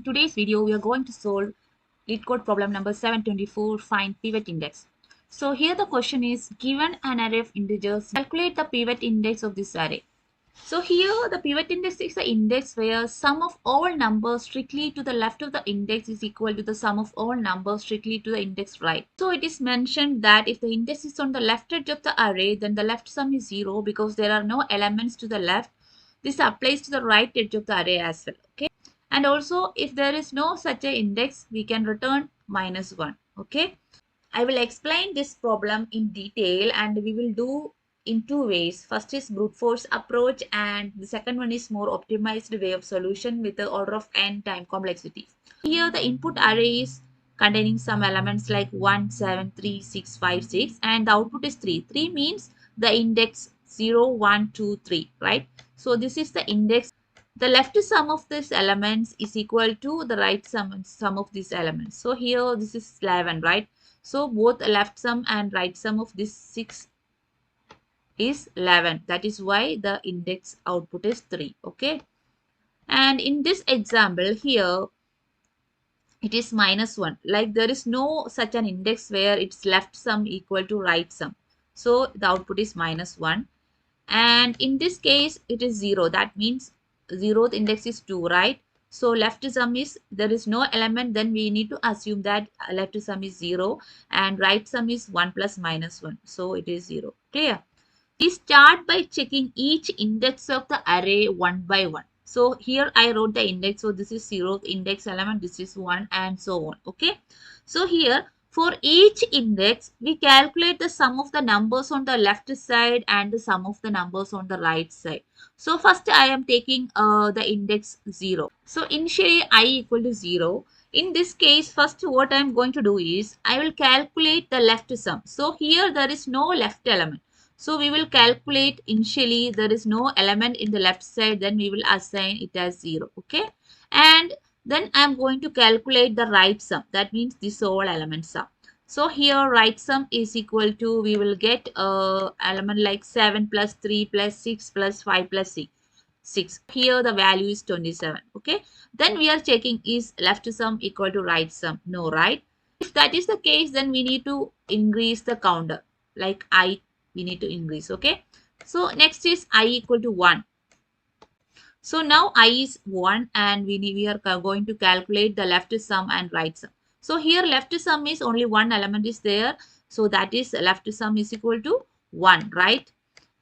In today's video, we are going to solve LeetCode problem number 724, find pivot index. So here the question is, given an array of integers, calculate the pivot index of this array. So here the pivot index is the index where sum of all numbers strictly to the left of the index is equal to the sum of all numbers strictly to the index right. So it is mentioned that if the index is on the left edge of the array, then the left sum is 0 because there are no elements to the left. This applies to the right edge of the array as well. Okay. And also if there is no such a index, we can return -1. Okay. I will explain this problem in detail and we will do in two ways. First is brute force approach and the second one is more optimized way of solution with the order of n time complexity. Here the input array is containing some elements like 1, 7, 3, 6, 5, 6 and the output is 3. 3 means the index 0, 1, 2, 3, right? So this is the index. The left sum of these elements is equal to the right sum of these elements. So here this is 11, right? So both left sum and right sum of this 6 is 11. That is why the index output is 3. Okay. And in this example here, it is -1. Like there is no such an index where its left sum equal to right sum. So the output is -1. And in this case, it is 0. That means 0th index is 2, right? So left sum is, there is no element, then we need to assume that left sum is 0 and right sum is 1 plus -1. So it is 0. Clear? We start by checking each index of the array one by one. So here I wrote the index. So this is 0th index element, this is 1 and so on. Okay. So here for each index, we calculate the sum of the numbers on the left side and the sum of the numbers on the right side. So first I am taking the index 0. So initially I equal to 0. In this case, first what I am going to do is I will calculate the left sum. So here there is no left element. So we will calculate initially there is no element in the left side, then we will assign it as 0. Okay. And then I am going to calculate the right sum. That means this all element sum. So here right sum is equal to, we will get element like 7 plus 3 plus 6 plus 5 plus 6. Here the value is 27. Okay. Then we are checking is left sum equal to right sum. No, right? If that is the case, then we need to increase the counter. Like we need to increase. Okay. So next is I equal to 1. So now I is 1 and we are going to calculate the left sum and right sum. So here left sum is only one element is there. So that is left sum is equal to 1, right?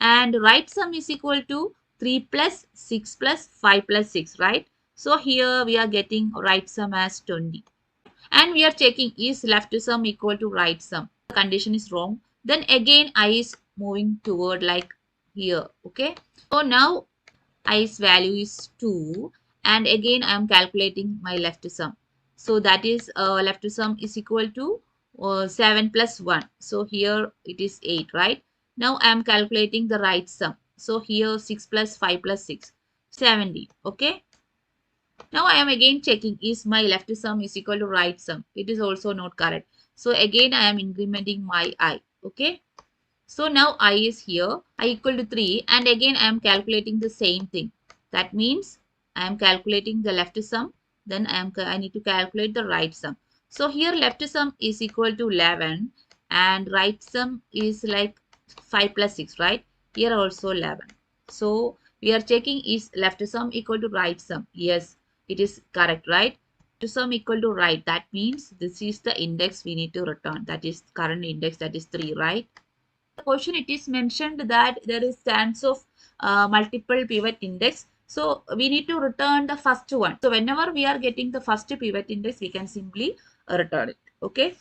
And right sum is equal to 3 plus 6 plus 5 plus 6, right? So here we are getting right sum as 20. And we are checking is left sum equal to right sum. The condition is wrong. Then again I is moving toward like here. Okay. So now i's value is 2 and again I am calculating my left sum. So that is left sum is equal to 7 plus 1. So here it is 8, right? Now I am calculating the right sum. So here 6 plus 5 plus 6, 70. Okay. Now I am again checking is my left sum is equal to right sum. It is also not correct. So again I am incrementing my I. Okay. So now I is here, I equal to 3 and again I am calculating the same thing. That means I am calculating the left sum, then I need to calculate the right sum. So here left sum is equal to 11 and right sum is like 5 plus 6, right? Here also 11. So we are checking is left sum equal to right sum. Yes, it is correct, right? Left sum equal to right. That means this is the index we need to return. That is current index, that is 3, right? Question it is mentioned that there is chance of multiple pivot index, so we need to return the first one. So whenever we are getting the first pivot index, we can simply return it. Okay.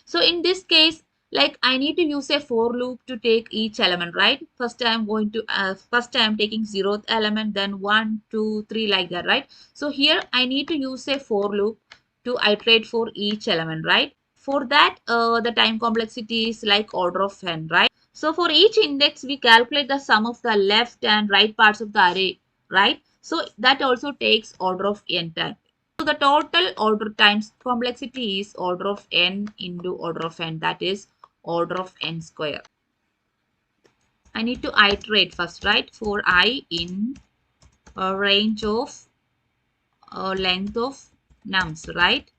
So in this case, like I need to use a for loop to take each element, right? First I am going to first I am taking 0th element, then 1 2 3 like that, right? So here I need to use a for loop to iterate for each element, right? For that the time complexity is like order of n, right? So for each index, we calculate the sum of the left and right parts of the array, right? So that also takes order of n time. So the total order times complexity is order of n into order of n, that is order of n square. I need to iterate first, right? For I in a range of length of nums, right?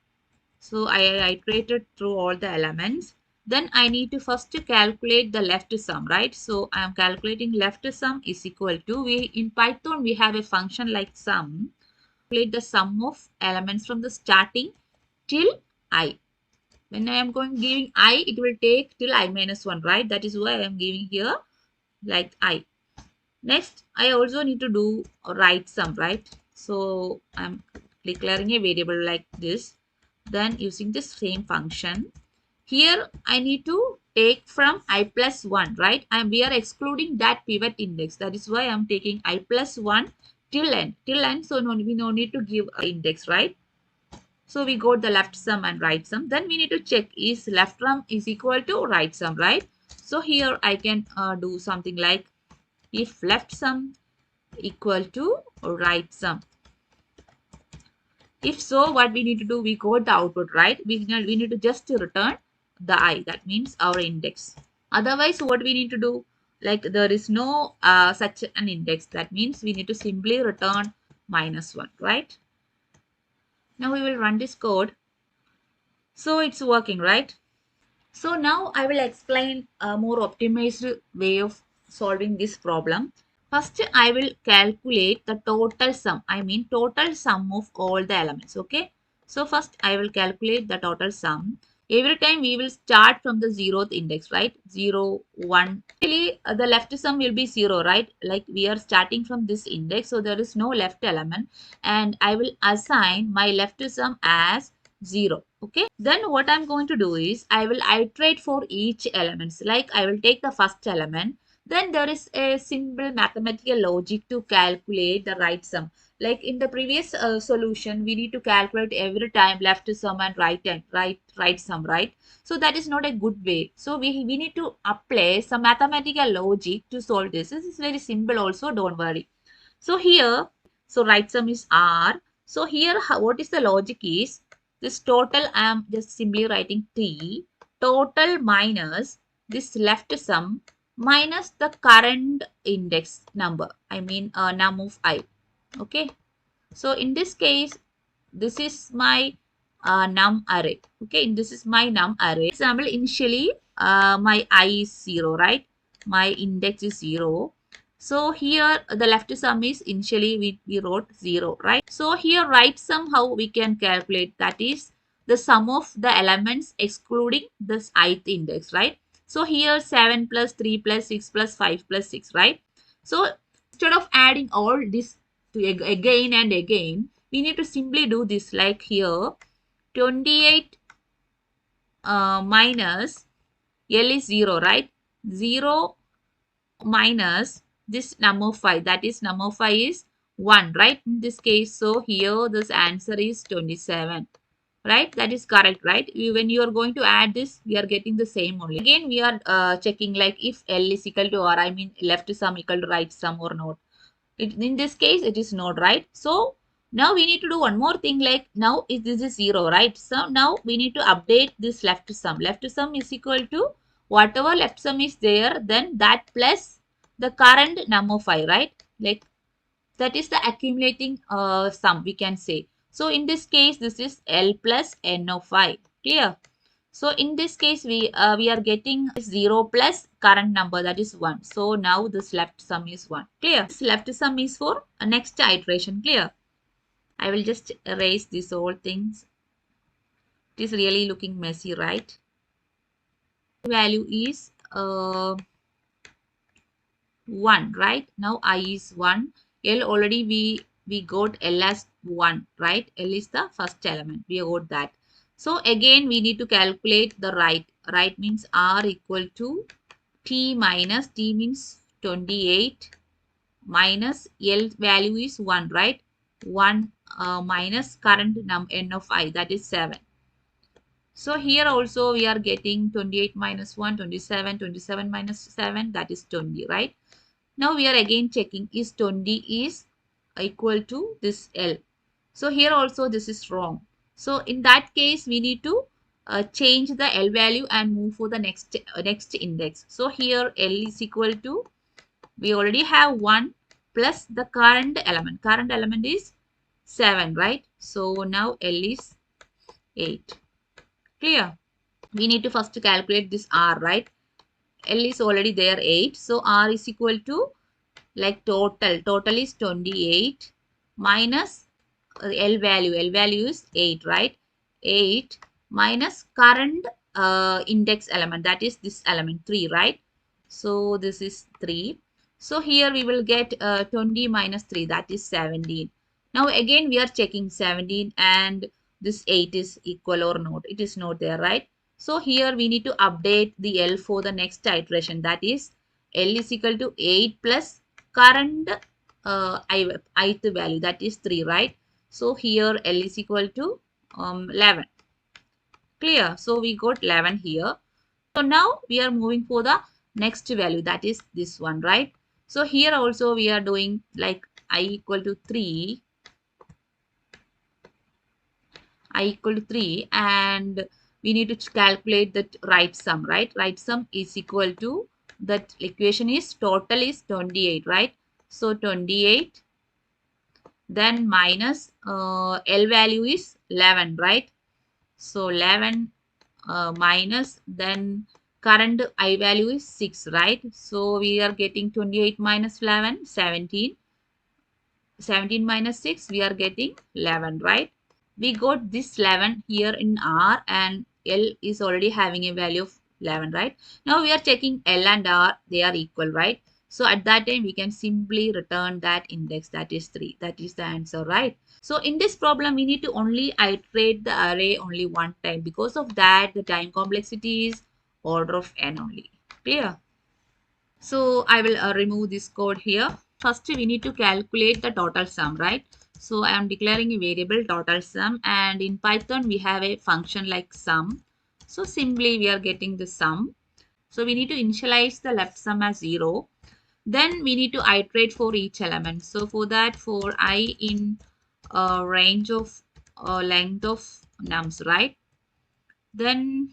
So I iterated through all the elements. Then I need to first calculate the left sum, right? So I am calculating left sum is equal to, in Python we have a function like sum. Calculate the sum of elements from the starting till I. When I am giving I, it will take till I minus 1, right? That is why I am giving here like I. Next, I also need to do a write sum, right? So I'm declaring a variable like this. Then using the same function. Here I need to take from I plus 1, right? And we are excluding that pivot index. That is why I'm taking I plus 1 till n. Till n, so we no need to give an index, right? So we got the left sum and right sum. Then we need to check is left sum is equal to right sum, right? So here I can do something like if left sum equal to right sum. If so, what we need to do, we got the output, right? We need to just return the I. That means our index. Otherwise, what we need to do, like there is no such an index. That means we need to simply return -1, right? Now we will run this code. So it's working, right? So now I will explain a more optimized way of solving this problem. First, I will calculate the total sum. I mean total sum of all the elements. Okay. So first I will calculate the total sum. Every time we will start from the zeroth index, right? 0, 1. Actually, the left sum will be 0, right? Like we are starting from this index. So there is no left element. And I will assign my left sum as 0. Okay. Then what I'm going to do is I will iterate for each element. Like I will take the first element. Then there is a simple mathematical logic to calculate the right sum. Like in the previous solution, we need to calculate every time left sum and right sum, right? So that is not a good way. So we need to apply some mathematical logic to solve this. This is very simple also, don't worry. So here, so right sum is R. So here, what is the logic is, this total I am just simply writing T, total minus this left sum minus the current index number. I mean num of I. Okay. So in this case, this is my num array. Okay. This is my num array. For example, initially my I is 0, right? My index is 0. So here the left sum is initially we wrote 0, right? So here right sum how we can calculate, that is the sum of the elements excluding this ith index, right? So here 7 plus 3 plus 6 plus 5 plus 6, right? So instead of adding all this to again and again, we need to simply do this like here 28 minus L is 0, right? 0 minus this number 5, that is number 5 is 1, right? In this case, so here this answer is 27, right? That is correct, right? When you are going to add this, we are getting the same only. Again, we are checking like if L is equal to R, I mean left sum equal to right sum or not. In this case, it is not, right? So now we need to do one more thing, like now is this is 0, right? So now we need to update this left sum. Left sum is equal to whatever left sum is there, then that plus the current number 5, right? Like that is the accumulating sum, we can say. So in this case, this is L plus N of 5. Clear? So in this case, we are getting 0 plus current number, that is 1. So now this left sum is 1. Clear? This left sum is for next iteration. Clear? I will just erase these all things. It is really looking messy, right? Value is 1, right? Now I is 1. L already we got L as 1, right? L is the first element. We got that. So again, we need to calculate the right. Right means R equal to T minus, T means 28 minus L value is 1, right? 1 minus current N of I, that is 7. So here also we are getting 28 minus 1, 27, 27 minus 7, that is 20, right? Now we are again checking is 20 is equal to this L. So here also this is wrong. So in that case, we need to change the L value and move for the next index. So here L is equal to, we already have 1 plus the current element. Current element is 7, right? So now L is 8. Clear? We need to first calculate this R, right? L is already there 8. So R is equal to like total is 28 minus L value is 8, right? 8 minus current index element, that is this element 3, right? So this is 3. So here we will get 20 minus 3, that is 17. Now again we are checking 17 and this 8 is equal or not. It is not there, right? So here we need to update the L for the next iteration, that is L is equal to 8 plus current ith value, that is 3, right? So here L is equal to 11. Clear? So we got 11 here. So now we are moving for the next value, that is this one, right? So here also we are doing like I equal to 3, and we need to calculate that right sum, right? Right sum is equal to, that equation is total is 28, right? So 28 then minus L value is 11, right? So 11 minus then current I value is 6, right? So we are getting 28 minus 11, 17. 17 minus 6, we are getting 11, right? We got this 11 here in R, and L is already having a value of 11, right? Now we are checking L and R, they are equal, right? So at that time we can simply return that index, that is 3. That is the answer, right? So in this problem we need to only iterate the array only one time. Because of that the time complexity is order of n only. Clear? So I will remove this code here. First, we need to calculate the total sum, right? So I am declaring a variable total sum, and in Python we have a function like sum. So simply we are getting the sum. So we need to initialize the left sum as 0. Then we need to iterate for each element. So for that, for I in range of length of nums, right? Then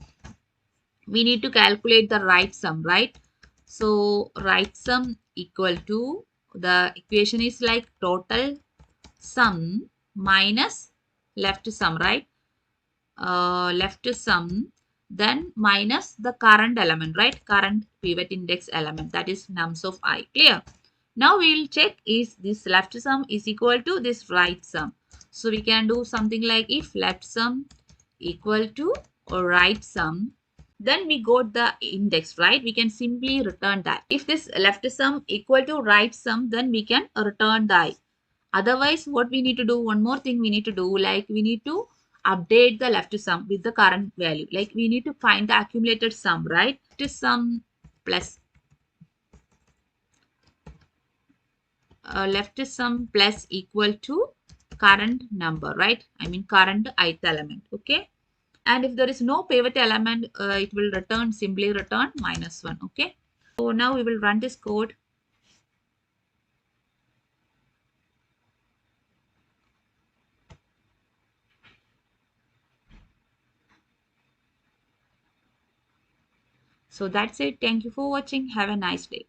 we need to calculate the right sum, right? So right sum equal to, the equation is like total sum minus left sum, right? Left sum then minus the current element, right? Current pivot index element, that is nums of I. Clear? Now we will check is this left sum is equal to this right sum. So we can do something like if left sum equal to or right sum, then we got the index, right? We can simply return that. If this left sum equal to right sum, then we can return the I. Otherwise, what we need to do, one more thing we need to do, like we need to update the left sum with the current value. Like we need to find the accumulated sum, right? Left sum plus equal to current number, right? I mean current ith element, okay? And if there is no pivot element, it will simply return -1, okay? So now we will run this code. So that's it. Thank you for watching. Have a nice day.